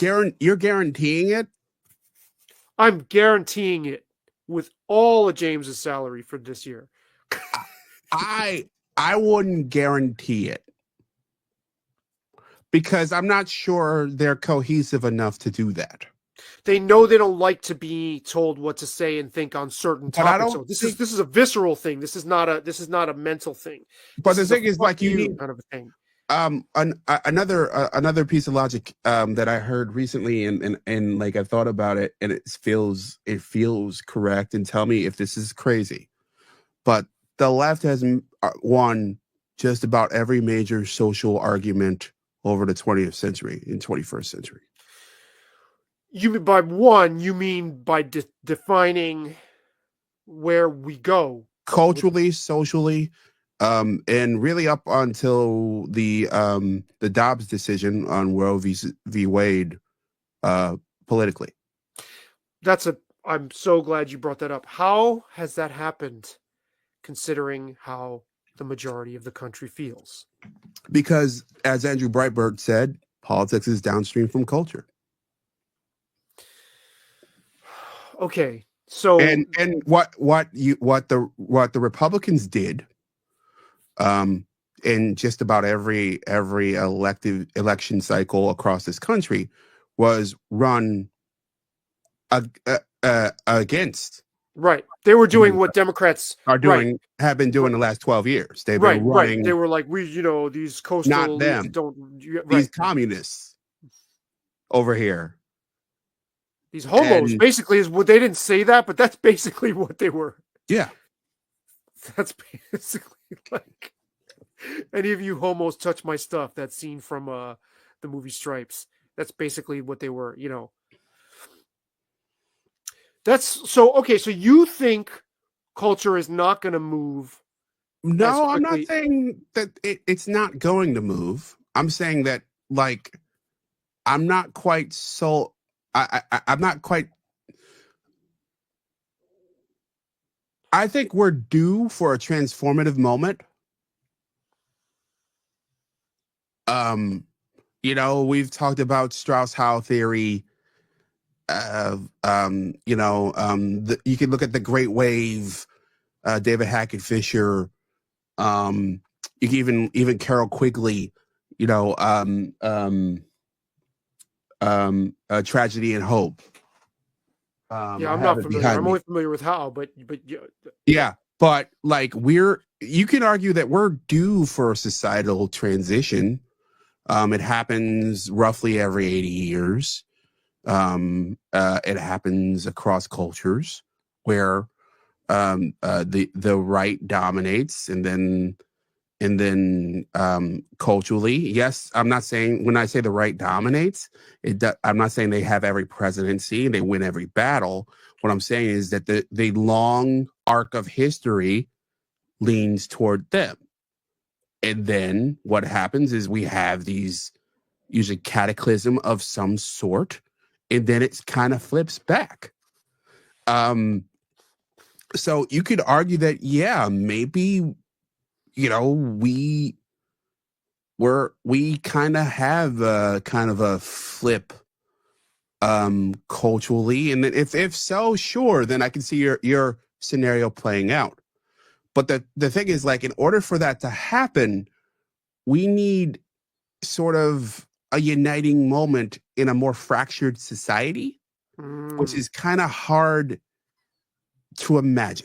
You're guaranteeing it? I'm guaranteeing it with all of James's salary for this year. I wouldn't guarantee it because I'm not sure they're cohesive enough to do that. They know they don't like to be told what to say and think on certain But I topics. don't So this think, is a visceral thing. This is not a mental thing. but This the is a thing is, fuck like, you need kind of a thing. another piece of logic that I heard recently, and like I thought about it, and it feels correct. And tell me if this is crazy, but the left has won just about every major social argument over the 20th century and 21st century. You mean by one? You mean by defining where we go Culturally, socially, and really up until the Dobbs decision on Roe v. Wade, politically. I'm so glad you brought that up. How has that happened, considering how the majority of the country feels? Because, as Andrew Breitbart said, politics is downstream from culture. Okay, so and what the Republicans did, in just about every election cycle across this country, was run against. Right, they were doing what Democrats have been doing the last 12 years. They've been running. Right. They were like, these coastal not them. These communists over here. These homos, basically, is what they didn't say that, but that's basically what they were. Yeah. That's basically like, any of you homos touch my stuff. That scene from the movie Stripes. That's basically what they were, That's so okay. So you think culture is not going to move? No, I'm not saying that it's not going to move. I'm saying that, like, I'm not quite so. I'm not quite. I think we're due for a transformative moment. We've talked about Strauss-Howe theory. You can look at the Great Wave, David Hackett Fisher. You can even Carol Quigley. Tragedy and Hope. I'm not familiar. I'm only familiar with Howe, but yeah. But like, you can argue that we're due for a societal transition. It happens roughly every 80 years. It happens across cultures where the right dominates, and then culturally, yes, I'm not saying, when I say the right dominates, I'm not saying they have every presidency and they win every battle. What I'm saying is that the long arc of history leans toward them. And then what happens is we have these usually cataclysm of some sort, and then it kind of flips back. So you could argue that, yeah, maybe, we kind of have a kind of a flip culturally, and if so, sure, then I can see your scenario playing out. But the thing is, like, in order for that to happen, we need sort of a uniting moment in a more fractured society, which is kind of hard to imagine.